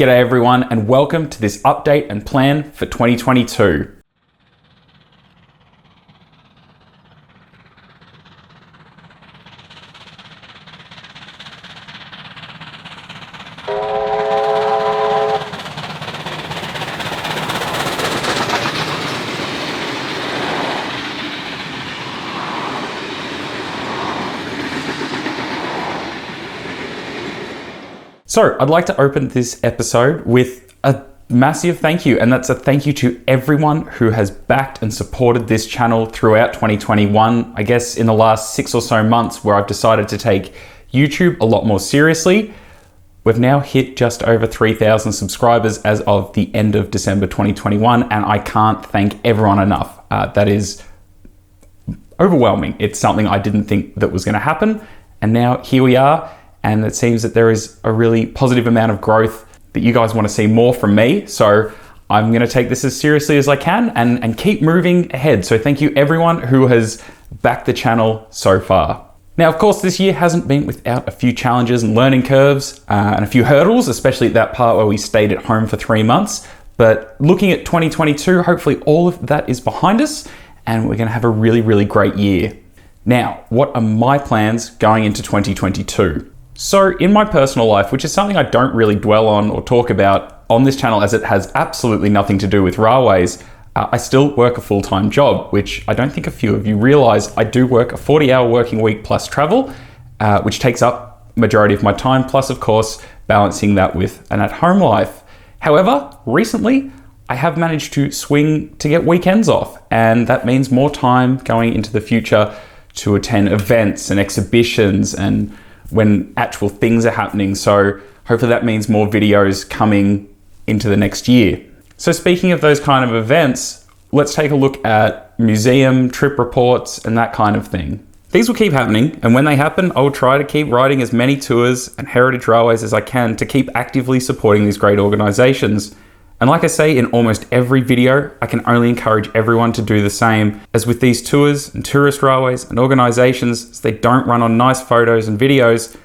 G'day everyone, and welcome to this update and plan for 2022. So I'd like to open this episode with a massive thank you, and that's a thank you to everyone who has backed and supported this channel throughout 2021. I guess in the last 6 or so months where I've decided to take YouTube a lot more seriously. We've now hit just over 3,000 subscribers as of the end of December 2021, and I can't thank everyone enough. That is overwhelming. It's something I didn't think that was going to happen, and now here we are. And it seems that there is a really positive amount of growth that you guys want to see more from me. So I'm going to take this as seriously as I can and keep moving ahead. So thank you everyone who has backed the channel so far. Now, of course, this year hasn't been without a few challenges and learning curves and a few hurdles, especially at that part where we stayed at home for 3 months. But looking at 2022, hopefully all of that is behind us and we're going to have a really, really great year. Now, what are my plans going into 2022? So in my personal life, which is something I don't really dwell on or talk about on this channel as it has absolutely nothing to do with railways, I still work a full-time job, which I don't think a few of you realize. I do work a 40-hour working week plus travel, which takes up majority of my time, plus of course, balancing that with an at-home life. However, recently, I have managed to swing to get weekends off, and that means more time going into the future to attend events and exhibitions and when actual things are happening. So hopefully that means more videos coming into the next year. So speaking of those kind of events, let's take a look at museum, trip reports, and that kind of thing. These will keep happening, and when they happen, I'll try to keep riding as many tours and heritage railways as I can to keep actively supporting these great organizations. And like I say in almost every video, I can only encourage everyone to do the same, as with these tours and tourist railways and organizations, they don't run on nice photos and videos,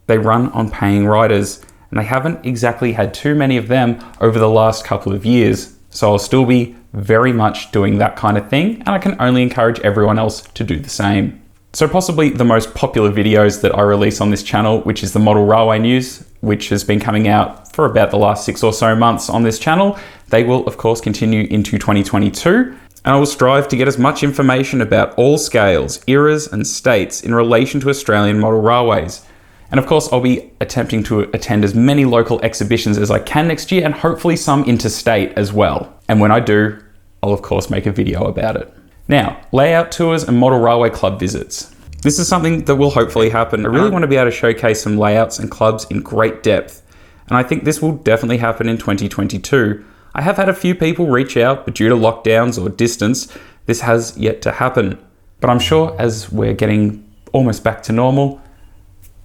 they run on paying riders. And they haven't exactly had too many of them over the last couple of years. So I'll still be very much doing that kind of thing, and I can only encourage everyone else to do the same. So possibly the most popular videos that I release on this channel, which is the Model Railway News, which has been coming out for about the last 6 or so months on this channel. They will of course continue into 2022, and I will strive to get as much information about all scales, eras and states in relation to Australian model railways. And of course I'll be attempting to attend as many local exhibitions as I can next year, and hopefully some interstate as well. And when I do, I'll of course make a video about it. Now, layout tours and model railway club visits. This is something that will hopefully happen. I really want to be able to showcase some layouts and clubs in great depth, and I think this will definitely happen in 2022. I have had a few people reach out, but due to lockdowns or distance, this has yet to happen. But I'm sure as we're getting almost back to normal,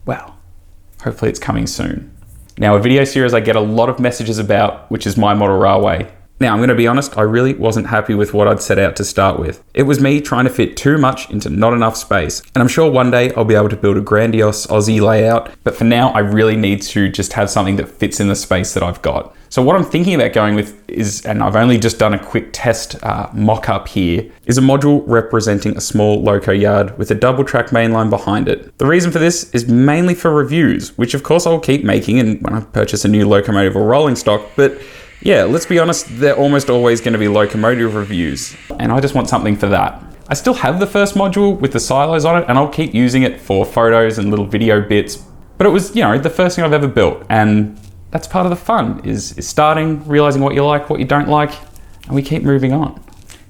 well, hopefully it's coming soon. Now, a video series I get a lot of messages about, which is my model railway. Now, I'm going to be honest, I really wasn't happy with what I'd set out to start with. It was me trying to fit too much into not enough space. And I'm sure one day I'll be able to build a grandiose Aussie layout, but for now I really need to just have something that fits in the space that I've got. So what I'm thinking about going with is, and I've only just done a quick test mock-up here, is a module representing a small loco yard with a double track mainline behind it. The reason for this is mainly for reviews, which of course I'll keep making and when I purchase a new locomotive or rolling stock, but yeah, let's be honest, they're almost always going to be locomotive reviews, and I just want something for that. I still have the first module with the silos on it, and I'll keep using it for photos and little video bits, but it was, the first thing I've ever built, and that's part of the fun, is starting, realizing what you like, what you don't like, and we keep moving on.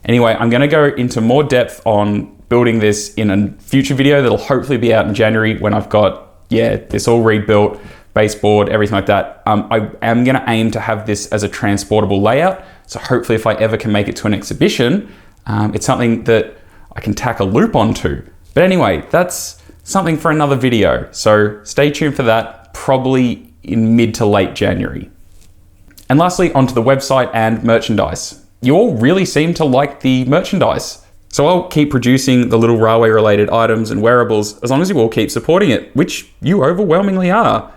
Anyway, I'm going to go into more depth on building this in a future video that'll hopefully be out in January when I've got, this all rebuilt, baseboard, everything like that. I am going to aim to have this as a transportable layout. So hopefully if I ever can make it to an exhibition, it's something that I can tack a loop onto. But anyway, that's something for another video. So stay tuned for that, probably in mid to late January. And lastly, onto the website and merchandise. You all really seem to like the merchandise. So I'll keep producing the little railway related items and wearables as long as you all keep supporting it, which you overwhelmingly are.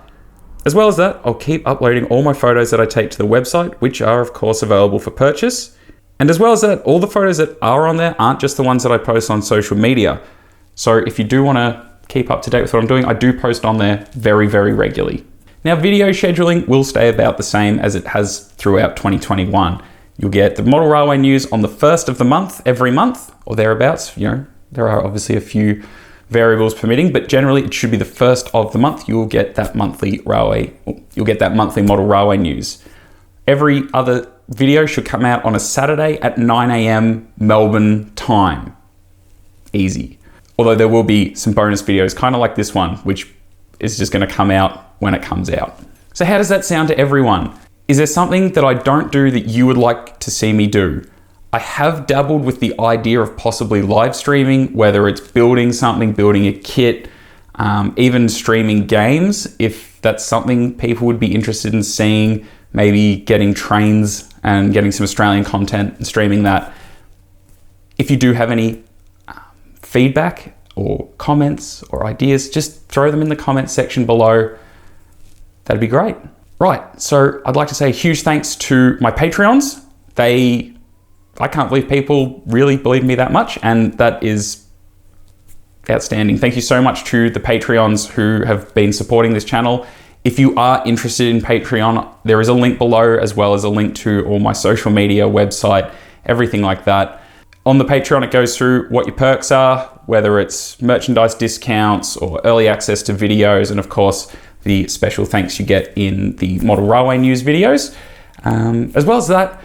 As well as that, I'll keep uploading all my photos that I take to the website, which are of course available for purchase. And as well as that, all the photos that are on there aren't just the ones that I post on social media. So if you do want to keep up to date with what I'm doing, I do post on there very, very regularly. Now, video scheduling will stay about the same as it has throughout 2021. You'll get the model railway news on the first of the month, every month, or thereabouts. There are obviously a few variables permitting, but generally it should be the first of the month. You'll get that monthly model railway news. Every other video should come out on a Saturday at 9 a.m. Melbourne time. Easy. Although there will be some bonus videos, kind of like this one, which is just going to come out when it comes out. So how does that sound to everyone? Is there something that I don't do that you would like to see me do? I have dabbled with the idea of possibly live streaming, whether it's building something, building a kit, even streaming games, if that's something people would be interested in seeing, maybe getting trains and getting some Australian content and streaming that. If you do have any feedback or comments or ideas, just throw them in the comments section below. That'd be great. Right, so I'd like to say a huge thanks to my Patreons. I can't believe people really believe me that much, and that is outstanding. Thank you so much to the Patreons who have been supporting this channel. If you are interested in Patreon, there is a link below, as well as a link to all my social media, website, everything like that. On the Patreon, it goes through what your perks are, whether it's merchandise discounts or early access to videos, and of course, the special thanks you get in the model railway news videos. As well as that,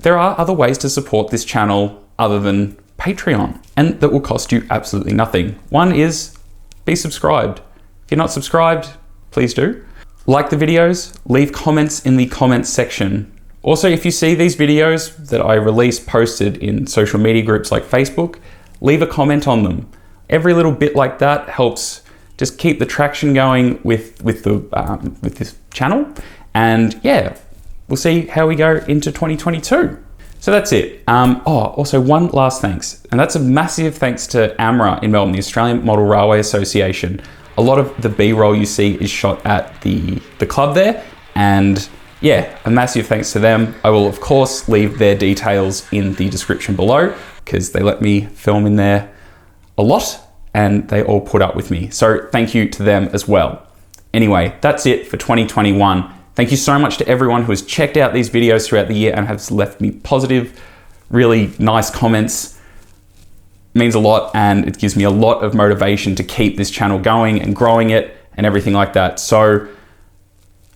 there are other ways to support this channel other than Patreon, and that will cost you absolutely nothing. One is be subscribed. If you're not subscribed, please do. Like the videos, leave comments in the comments section. Also, if you see these videos that I release posted in social media groups like Facebook, leave a comment on them. Every little bit like that helps just keep the traction going with this channel. And yeah, we'll see how we go into 2022. So that's it. Also one last thanks, and that's a massive thanks to AMRA in Melbourne, the Australian Model Railway Association. A lot of the B-roll you see is shot at the club there, and yeah, a massive thanks to them. I will of course leave their details in the description below, because they let me film in there a lot and they all put up with me. So thank you to them as well. Anyway, that's it for 2021. Thank you so much to everyone who has checked out these videos throughout the year and has left me positive, really nice comments. It means a lot, and it gives me a lot of motivation to keep this channel going and growing it and everything like that. So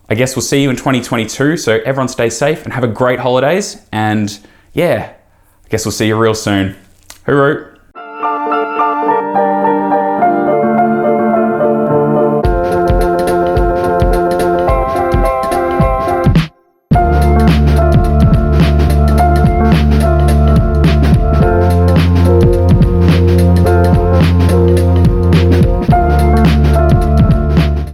I guess we'll see you in 2022. So everyone stay safe and have a great holidays. And yeah, I guess we'll see you real soon. Hooroo.